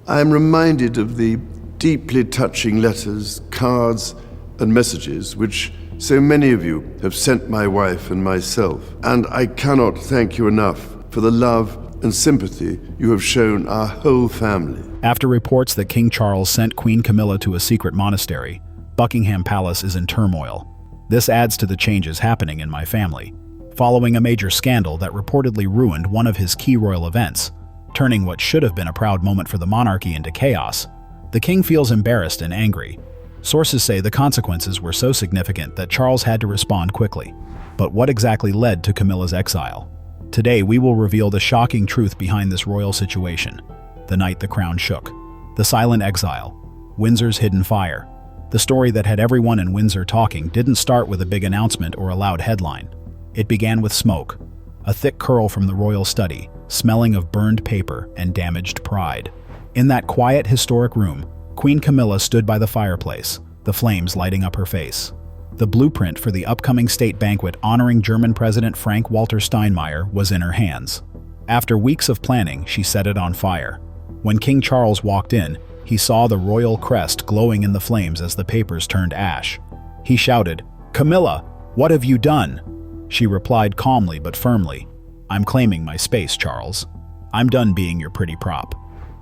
I am reminded of the deeply touching letters, cards, and messages which so many of you have sent my wife and myself, and I cannot thank you enough for the love and sympathy you have shown our whole family. After reports that King Charles sent Queen Camilla to a secret monastery, Buckingham Palace is in turmoil. This adds to the changes happening in my family. Following a major scandal that reportedly ruined one of his key royal events, turning what should have been a proud moment for the monarchy into chaos, the king feels embarrassed and angry. Sources say the consequences were so significant that Charles had to respond quickly. But what exactly led to Camilla's exile? Today we will reveal the shocking truth behind this royal situation. The night the crown shook. The silent exile. Windsor's hidden fire. The story that had everyone in Windsor talking didn't start with a big announcement or a loud headline. It began with smoke. A thick curl from the royal study, smelling of burned paper and damaged pride. In that quiet, historic room, Queen Camilla stood by the fireplace, the flames lighting up her face. The blueprint for the upcoming state banquet honoring German President Frank-Walter Steinmeier was in her hands. After weeks of planning, she set it on fire. When King Charles walked in, he saw the royal crest glowing in the flames as the papers turned ash. He shouted, "Camilla, what have you done?" She replied calmly but firmly, "I'm claiming my space, Charles. I'm done being your pretty prop."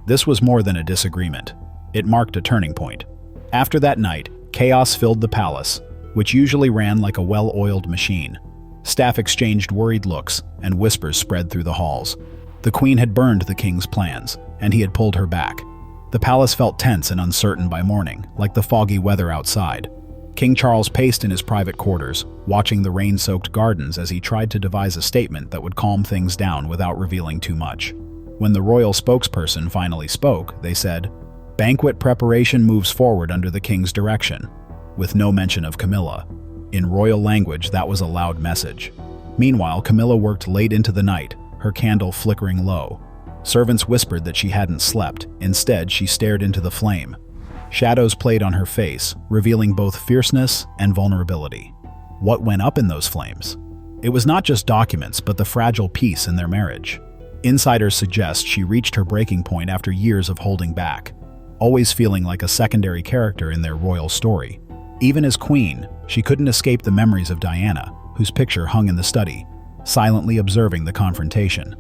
This was more than a disagreement. It marked a turning point. After that night, chaos filled the palace, which usually ran like a well-oiled machine. Staff exchanged worried looks, and whispers spread through the halls. The queen had burned the king's plans, and he had pulled her back. The palace felt tense and uncertain by morning, like the foggy weather outside. King Charles paced in his private quarters, watching the rain-soaked gardens as he tried to devise a statement that would calm things down without revealing too much. When the royal spokesperson finally spoke, they said, "Banquet preparation moves forward under the king's direction," with no mention of Camilla. In royal language, that was a loud message. Meanwhile, Camilla worked late into the night, her candle flickering low. Servants whispered that she hadn't slept. Instead, she stared into the flame. Shadows played on her face, revealing both fierceness and vulnerability. What went up in those flames? It was not just documents, but the fragile peace in their marriage. Insiders suggest she reached her breaking point after years of holding back, always feeling like a secondary character in their royal story. Even as queen, she couldn't escape the memories of Diana, whose picture hung in the study, silently observing the confrontation.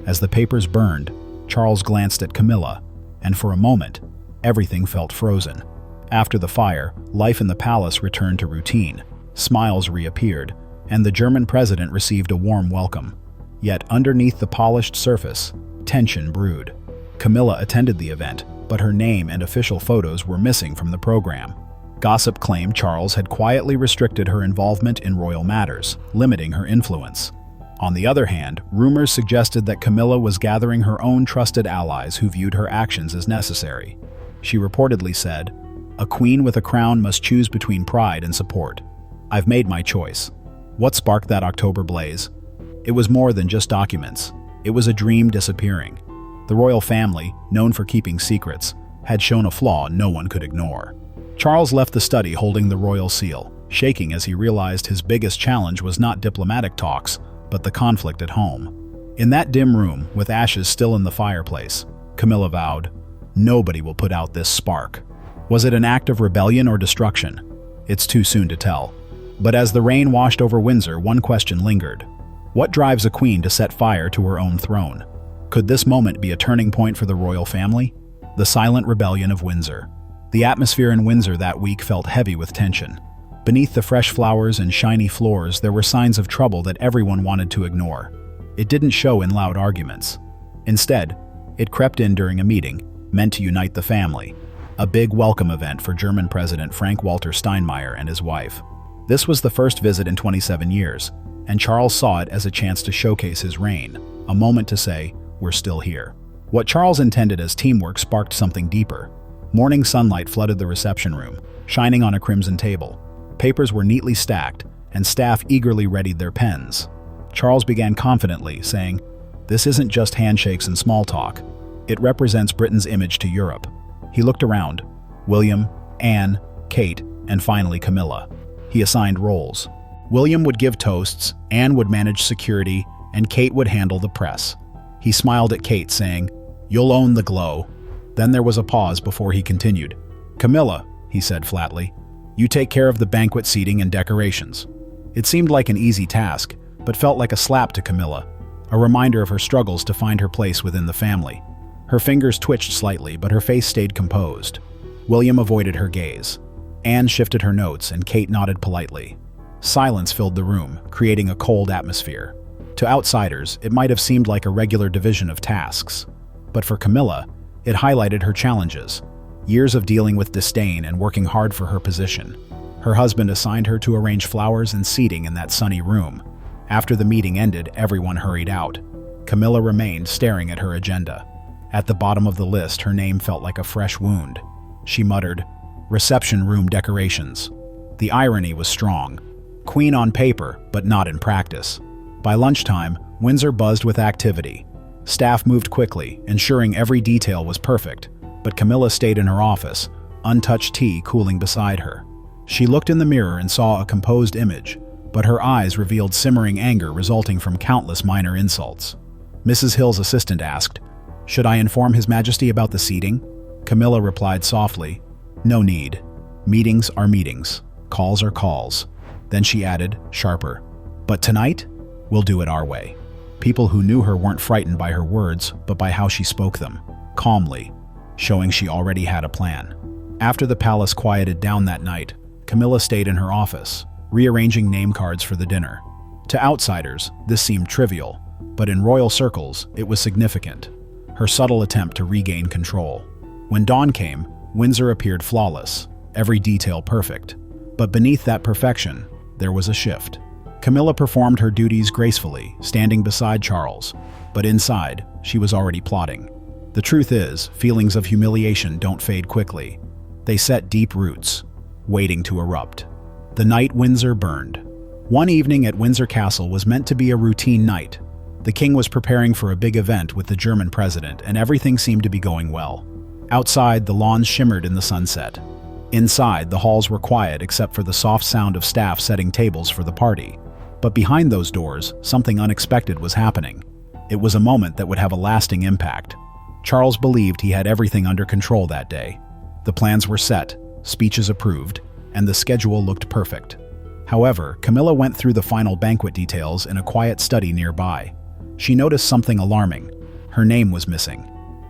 As the papers burned, Charles glanced at Camilla, and for a moment, everything felt frozen. After the fire, life in the palace returned to routine. Smiles reappeared, and the German president received a warm welcome. Yet underneath the polished surface, tension brewed. Camilla attended the event, but her name and official photos were missing from the program. Gossip claimed Charles had quietly restricted her involvement in royal matters, limiting her influence. On the other hand, rumors suggested that Camilla was gathering her own trusted allies who viewed her actions as necessary. She reportedly said, "A queen with a crown must choose between pride and support. I've made my choice." What sparked that October blaze? It was more than just documents. It was a dream disappearing. The royal family, known for keeping secrets, had shown a flaw no one could ignore. Charles left the study holding the royal seal, shaking as he realized his biggest challenge was not diplomatic talks, but the conflict at home. In that dim room, with ashes still in the fireplace, Camilla vowed, "Nobody will put out this spark." Was it an act of rebellion or destruction? It's too soon to tell. But as the rain washed over Windsor, one question lingered. What drives a queen to set fire to her own throne? Could this moment be a turning point for the royal family? The silent rebellion of Windsor. The atmosphere in Windsor that week felt heavy with tension. Beneath the fresh flowers and shiny floors, there were signs of trouble that everyone wanted to ignore. It didn't show in loud arguments. Instead, it crept in during a meeting, meant to unite the family. A big welcome event for German President Frank-Walter Steinmeier and his wife. This was the first visit in 27 years, and Charles saw it as a chance to showcase his reign, a moment to say, "We're still here." What Charles intended as teamwork sparked something deeper. Morning sunlight flooded the reception room, shining on a crimson table. Papers were neatly stacked, and staff eagerly readied their pens. Charles began confidently, saying, "This isn't just handshakes and small talk. It represents Britain's image to Europe." He looked around. William, Anne, Kate, and finally Camilla. He assigned roles. William would give toasts, Anne would manage security, and Kate would handle the press. He smiled at Kate, saying, "You'll own the glow." Then there was a pause before he continued. "Camilla," he said flatly, "you take care of the banquet seating and decorations." It seemed like an easy task, but felt like a slap to Camilla, a reminder of her struggles to find her place within the family. Her fingers twitched slightly, but her face stayed composed. William avoided her gaze. Anne shifted her notes, and Kate nodded politely. Silence filled the room, creating a cold atmosphere. To outsiders, it might have seemed like a regular division of tasks. But for Camilla, it highlighted her challenges. Years of dealing with disdain and working hard for her position. Her husband assigned her to arrange flowers and seating in that sunny room. After the meeting ended, everyone hurried out. Camilla remained, staring at her agenda. At the bottom of the list, her name felt like a fresh wound. She muttered, "Reception room decorations." The irony was strong. Queen on paper, but not in practice. By lunchtime, Windsor buzzed with activity. Staff moved quickly, ensuring every detail was perfect, but Camilla stayed in her office, untouched tea cooling beside her. She looked in the mirror and saw a composed image, but her eyes revealed simmering anger resulting from countless minor insults. Mrs. Hill's assistant asked, "Should I inform His Majesty about the seating?" Camilla replied softly, "No need. Meetings are meetings. Calls are calls." Then she added, sharper, "But tonight, we'll do it our way." People who knew her weren't frightened by her words, but by how she spoke them, calmly, showing she already had a plan. After the palace quieted down that night, Camilla stayed in her office, rearranging name cards for the dinner. To outsiders, this seemed trivial, but in royal circles, it was significant. Her subtle attempt to regain control. When dawn came, Windsor appeared flawless, every detail perfect. But beneath that perfection, there was a shift. Camilla performed her duties gracefully, standing beside Charles, but inside, she was already plotting. The truth is, feelings of humiliation don't fade quickly. They set deep roots, waiting to erupt. The Night Windsor Burned. One evening at Windsor Castle was meant to be a routine night. The king was preparing for a big event with the German president, and everything seemed to be going well. Outside, the lawns shimmered in the sunset. Inside, the halls were quiet except for the soft sound of staff setting tables for the party. But behind those doors, something unexpected was happening. It was a moment that would have a lasting impact. Charles believed he had everything under control that day. The plans were set, speeches approved, and the schedule looked perfect. However, Camilla went through the final banquet details in a quiet study nearby. She noticed something alarming. Her name was missing.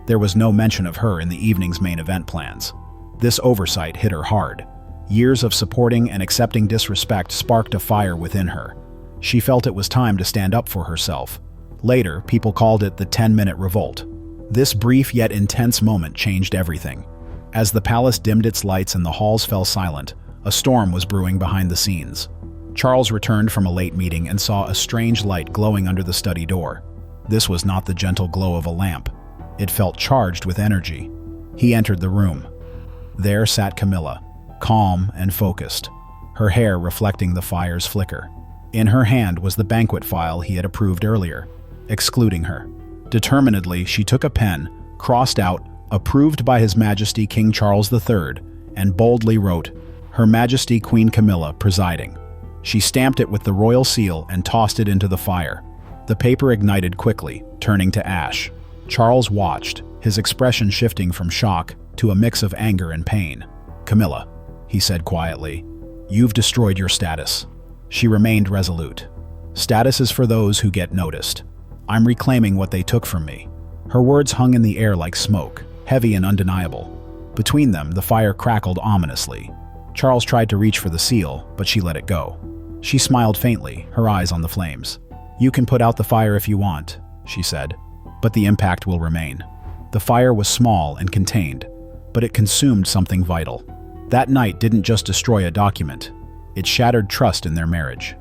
There was no mention of her in the evening's main event plans. This oversight hit her hard. Years of supporting and accepting disrespect sparked a fire within her. She felt it was time to stand up for herself. Later, people called it the 10-minute revolt. This brief yet intense moment changed everything. As the palace dimmed its lights and the halls fell silent, a storm was brewing behind the scenes. Charles returned from a late meeting and saw a strange light glowing under the study door. This was not the gentle glow of a lamp. It felt charged with energy. He entered the room. There sat Camilla, calm and focused, her hair reflecting the fire's flicker. In her hand was the banquet file he had approved earlier, excluding her. Determinedly, she took a pen, crossed out, "Approved by His Majesty King Charles III," and boldly wrote, "Her Majesty Queen Camilla, presiding." She stamped it with the royal seal and tossed it into the fire. The paper ignited quickly, turning to ash. Charles watched, his expression shifting from shock to a mix of anger and pain. "Camilla," he said quietly, "you've destroyed your status." She remained resolute. "Status is for those who get noticed. I'm reclaiming what they took from me." Her words hung in the air like smoke, heavy and undeniable. Between them, the fire crackled ominously. Charles tried to reach for the seal, but she let it go. She smiled faintly, her eyes on the flames. "You can put out the fire if you want," she said, "but the impact will remain." The fire was small and contained, but it consumed something vital. That night didn't just destroy a document. It shattered trust in their marriage.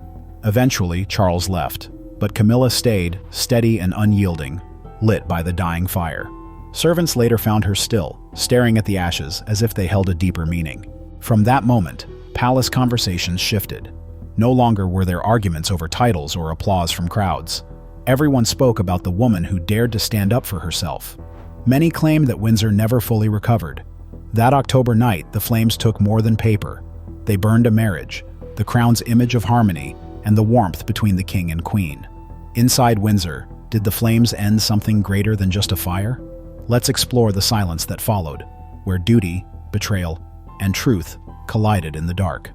Eventually, Charles left, but Camilla stayed, steady and unyielding, lit by the dying fire. Servants later found her still, staring at the ashes as if they held a deeper meaning. From that moment, palace conversations shifted. No longer were there arguments over titles or applause from crowds. Everyone spoke about the woman who dared to stand up for herself. Many claimed that Windsor never fully recovered. That October night, the flames took more than paper. They burned a marriage, the crown's image of harmony, and the warmth between the king and queen. Inside Windsor, did the flames end something greater than just a fire? Let's explore the silence that followed, where duty, betrayal, and truth collided in the dark.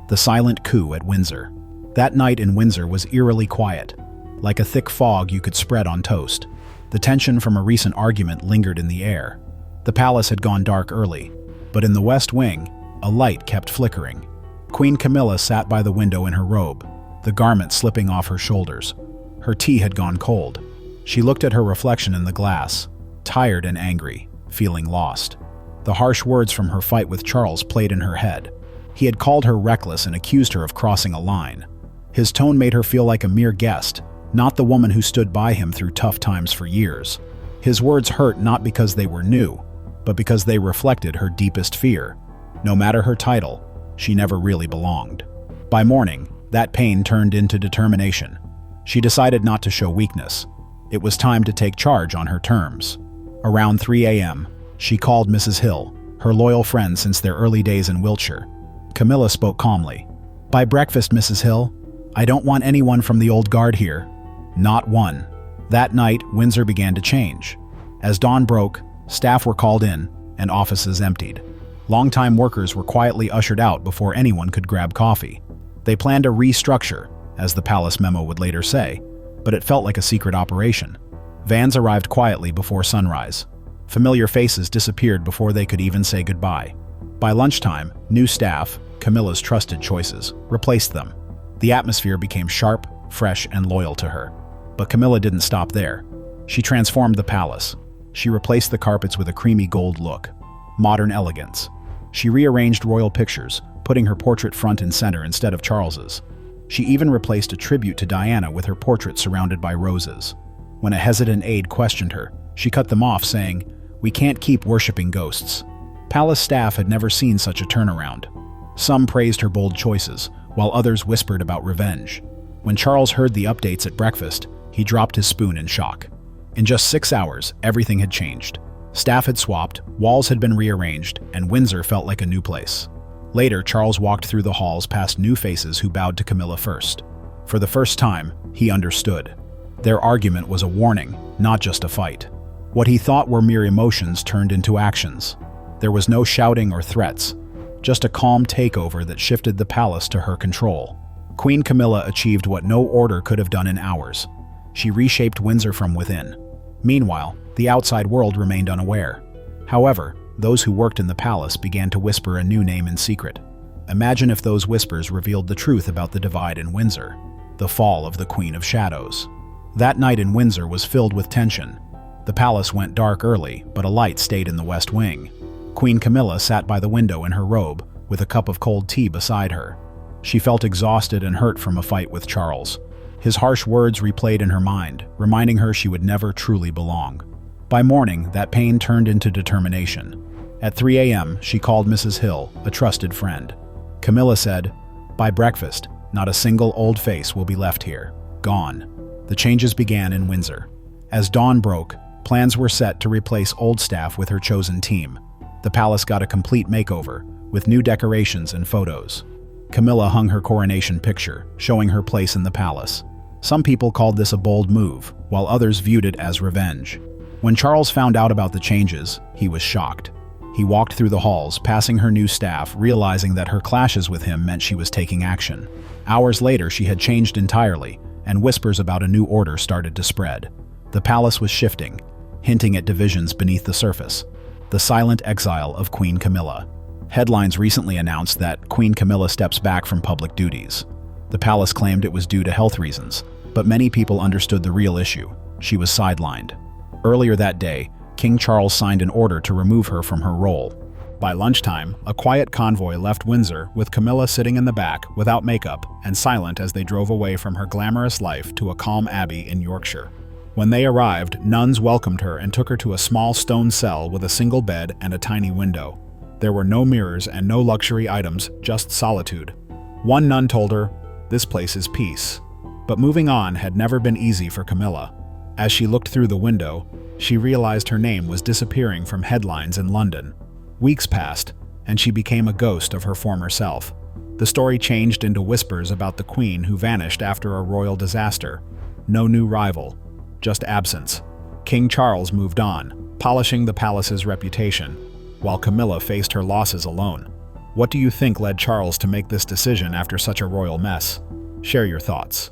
The silent coup at Windsor. That night in Windsor was eerily quiet, like a thick fog you could spread on toast. The tension from a recent argument lingered in the air. The palace had gone dark early, but in the West Wing, a light kept flickering. Queen Camilla sat by the window in her robe, the garment slipping off her shoulders. Her tea had gone cold. She looked at her reflection in the glass, tired and angry, feeling lost. The harsh words from her fight with Charles played in her head. He had called her reckless and accused her of crossing a line. His tone made her feel like a mere guest, not the woman who stood by him through tough times for years. His words hurt not because they were new, but because they reflected her deepest fear. No matter her title, she never really belonged. By morning, that pain turned into determination. She decided not to show weakness. It was time to take charge on her terms. Around 3 a.m., she called Mrs. Hill, her loyal friend since their early days in Wiltshire. Camilla spoke calmly. "By breakfast, Mrs. Hill. I don't want anyone from the old guard here." Not one. That night, Windsor began to change. As dawn broke, staff were called in, and offices emptied. Longtime workers were quietly ushered out before anyone could grab coffee. They planned a restructure, as the palace memo would later say, but it felt like a secret operation. Vans arrived quietly before sunrise. Familiar faces disappeared before they could even say goodbye. By lunchtime, new staff, Camilla's trusted choices, replaced them. The atmosphere became sharp, fresh, and loyal to her. But Camilla didn't stop there. She transformed the palace. She replaced the carpets with a creamy gold look, modern elegance. She rearranged royal pictures, putting her portrait front and center instead of Charles's. She even replaced a tribute to Diana with her portrait surrounded by roses. When a hesitant aide questioned her, she cut them off, saying, "We can't keep worshipping ghosts." Palace staff had never seen such a turnaround. Some praised her bold choices, while others whispered about revenge. When Charles heard the updates at breakfast, he dropped his spoon in shock. In just 6 hours, everything had changed. Staff had swapped, walls had been rearranged, and Windsor felt like a new place. Later, Charles walked through the halls past new faces who bowed to Camilla first. For the first time, he understood. Their argument was a warning, not just a fight. What he thought were mere emotions turned into actions. There was no shouting or threats, just a calm takeover that shifted the palace to her control. Queen Camilla achieved what no order could have done in hours. She reshaped Windsor from within. Meanwhile, the outside world remained unaware. However, those who worked in the palace began to whisper a new name in secret. Imagine if those whispers revealed the truth about the divide in Windsor, the fall of the Queen of Shadows. That night in Windsor was filled with tension. The palace went dark early, but a light stayed in the West Wing. Queen Camilla sat by the window in her robe, with a cup of cold tea beside her. She felt exhausted and hurt from a fight with Charles. His harsh words replayed in her mind, reminding her she would never truly belong. By morning, that pain turned into determination. At 3 a.m., she called Mrs. Hill, a trusted friend. Camilla said, "By breakfast, not a single old face will be left here. Gone." The changes began in Windsor. As dawn broke, plans were set to replace old staff with her chosen team. The palace got a complete makeover, with new decorations and photos. Camilla hung her coronation picture, showing her place in the palace. Some people called this a bold move, while others viewed it as revenge. When Charles found out about the changes, he was shocked. He walked through the halls, passing her new staff, realizing that her clashes with him meant she was taking action. Hours later, she had changed entirely, and whispers about a new order started to spread. The palace was shifting, hinting at divisions beneath the surface. The silent exile of Queen Camilla. Headlines recently announced that Queen Camilla steps back from public duties. The palace claimed it was due to health reasons, but many people understood the real issue. She was sidelined. Earlier that day, King Charles signed an order to remove her from her role. By lunchtime, a quiet convoy left Windsor with Camilla sitting in the back, without makeup, and silent as they drove away from her glamorous life to a calm abbey in Yorkshire. When they arrived, nuns welcomed her and took her to a small stone cell with a single bed and a tiny window. There were no mirrors and no luxury items, just solitude. One nun told her, "This place is peace." But moving on had never been easy for Camilla. As she looked through the window, she realized her name was disappearing from headlines in London. Weeks passed, and she became a ghost of her former self. The story changed into whispers about the queen who vanished after a royal disaster. No new rival, just absence. King Charles moved on, polishing the palace's reputation, while Camilla faced her losses alone. What do you think led Charles to make this decision after such a royal mess? Share your thoughts.